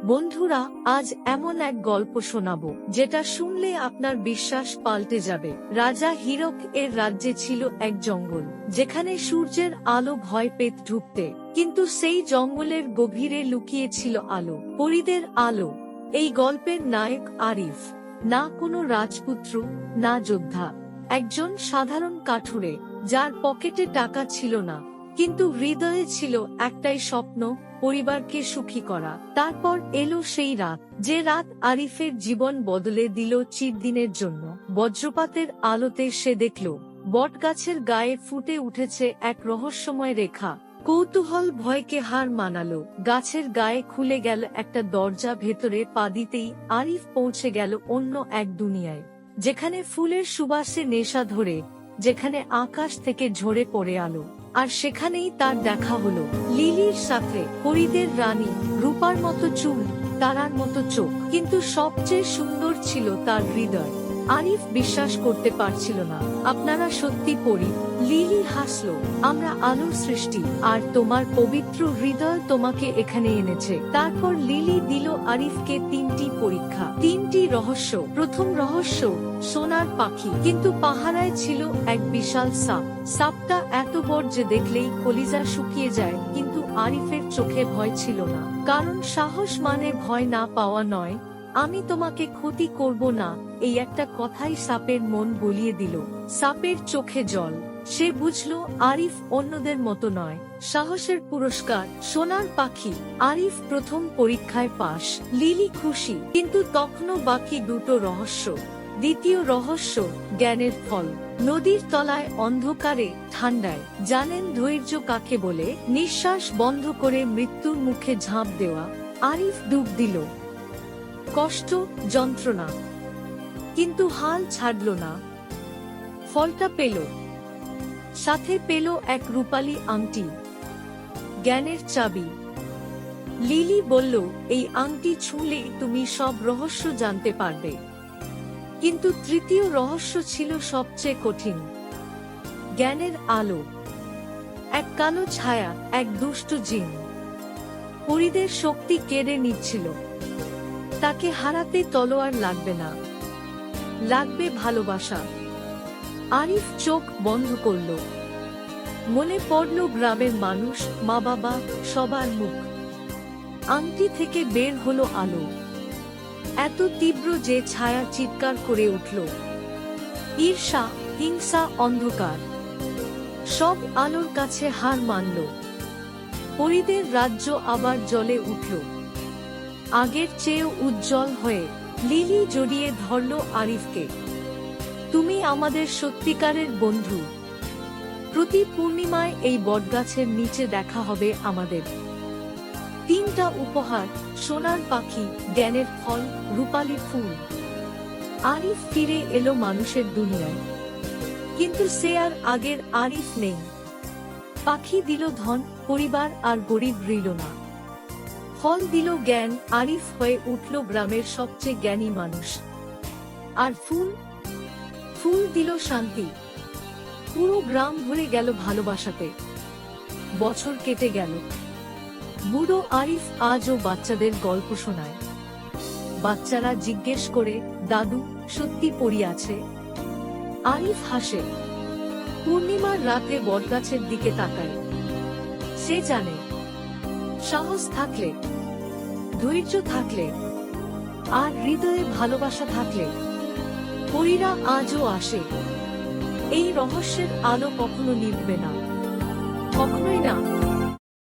বন্ধুরা, আজ এমন এক গল্প শোনাবো যেটা শুনলে আপনার বিশ্বাস পাল্টে যাবে। রাজা হীরক এর রাজ্যে ছিল এক জঙ্গল, যেখানে সূর্যের আলো ভয় পেত ঢুকতে, কিন্তু সেই জঙ্গলের গভীরে লুকিয়ে ছিল আলো, পরীদের আলো। এই গল্পের নায়ক আরিফ, না কোনো রাজপুত্র, না যোদ্ধা, একজন সাধারণ কাঠুরে, যার পকেটে টাকা ছিল না, কিন্তু হৃদয়ে ছিল একটাই স্বপ্ন, পরিবারকে সুখী করা। তারপর এলো সেই রাত, যে রাত আরিফের জীবন বদলে দিল চিরদিনের জন্য। বজ্রপাতের আলোতে সে দেখল বটগাছের গায়ে ফুটে উঠেছে এক রহস্যময় রেখা। কৌতূহল ভয়কে হার মানালো। গাছের গায়ে খুলে গেল একটা দরজা, ভেতরে পা দিতেই আরিফ পৌঁছে গেল অন্য এক দুনিয়ায়, যেখানে ফুলের সুবাসে নেশা ধরে, যেখানে আকাশ থেকে ঝরে পড়ে আলো। আর সেখানেই তার দেখা হলো লিলির সাথে, পরীদের রানী, রূপার মতো চুল, তারার মতো চোখ, কিন্তু সবচেয়ে সুন্দর ছিল তার হৃদয়। আরিফ বিশ্বাস করতে পারছিল না। আপনারা সত্যি পরী? লিলি হাসলো। আমরা আলোর সৃষ্টি, আর তোমার পবিত্র হৃদয় তোমাকে এখানে এনেছে। তারপর লিলি দিল আরিফকে 3টি পরীক্ষা, 3টি রহস্য। প্রথম রহস্য, সোনার পাখি, কিন্তু পাহারায় ছিল এক বিশাল সাপ। সাপটা এত বড় যে দেখলেই কলিজা শুকিয়ে যায়, কিন্তু আরিফের চোখে ভয় ছিল না, কারণ সাহস মানে ভয় না পাওয়া নয়। আমি তোমাকে ক্ষতি করব না, এই একটা কথাই সাপের মন গলিয়ে দিল। সাপের চোখে জল। সে বুঝল আরিফ অন্যদের মতো নয়। সাহসের পুরস্কার, সোনার পাখি। আরিফ প্রথম পরীক্ষায় পাস। লিলি খুশি, কিন্তু তখনও বাকি দুটো রহস্য। দ্বিতীয় রহস্য, জ্ঞানের ফল। নদীর তলায় অন্ধকারে, ঠান্ডায়, জানেন ধৈর্য কাকে বলে? নিঃশ্বাস বন্ধ করে মৃত্যুর মুখে ঝাঁপ দেওয়া। আরিফ ডুব দিল, কষ্ট, যন্ত্রণা, কিন্তু হাল ছাড়ল না। ফলটা পেল, সাথে পেল এক রূপালী আংটি, জ্ঞানের চাবি। লিলি বলল, এই আংটি ছুঁলে তুমি সব রহস্য জানতে পারবে। কিন্তু তৃতীয় রহস্য ছিল সবচেয়ে কঠিন, জ্ঞানের আলো। এক কালো ছায়া, এক দুষ্ট জিন, পরীদের শক্তি কেড়ে নিচ্ছিল। তাকে হারাতে তলোয়ার লাগবে না, লাগবে ভালোবাসা। আরিফ চোখ বন্ধ করল। মনে পড়ল গ্রামের মানুষ, মা বাবা, সবার মুখ। আংটি থেকে বের হলো আলো, এত তীব্র যে ছায়া চিৎকার করে উঠল। ঈর্ষা, হিংসা, অন্ধকার, সব আলোর কাছে হার মানল। পরীদের রাজ্য আবার জ্বলে উঠল, আগের চেয়েও উজ্জ্বল হয়ে। লিলি জড়িয়ে ধরল আরিফকে। তুমি আমাদের সত্যিকারের বন্ধু। প্রতি পূর্ণিমায় এই বটগাছের নিচে দেখা হবে আমাদের। 3টা উপহার, সোনার পাখি, জ্ঞানের ফল, রূপালী ফুল। আরিফ ফিরে এলো মানুষের দুনিয়ায়, কিন্তু সে আর আগের আরিফ নেই। পাখি দিল ধন, পরিবার, আর গরিব রইল না। ফল দিল জ্ঞান, আরিফ হয়ে উঠল গ্রামের সবচেয়ে জ্ঞানী মানুষ। আর ফুল, ফুল দিল শান্তি। পুরো গ্রাম ভরে গেল ভালোবাসাতে। বছর কেটে গেল। বুড়ো আরিফ আজও বাচ্চাদের গল্প শোনায়। বাচ্চারা জিজ্ঞেস করে, দাদু, সত্যি পরী আছে? আরিফ হাসে। পূর্ণিমার রাতে বটগাছের দিকে তাকায়। সে জানে, সাহস থাকলে, ধৈর্য থাকলে, আর হৃদয়ে ভালোবাসা থাকলে, পরীরা আজও আসে। এই রহস্যের আলো কখনো নিভবে না, কখনোই না।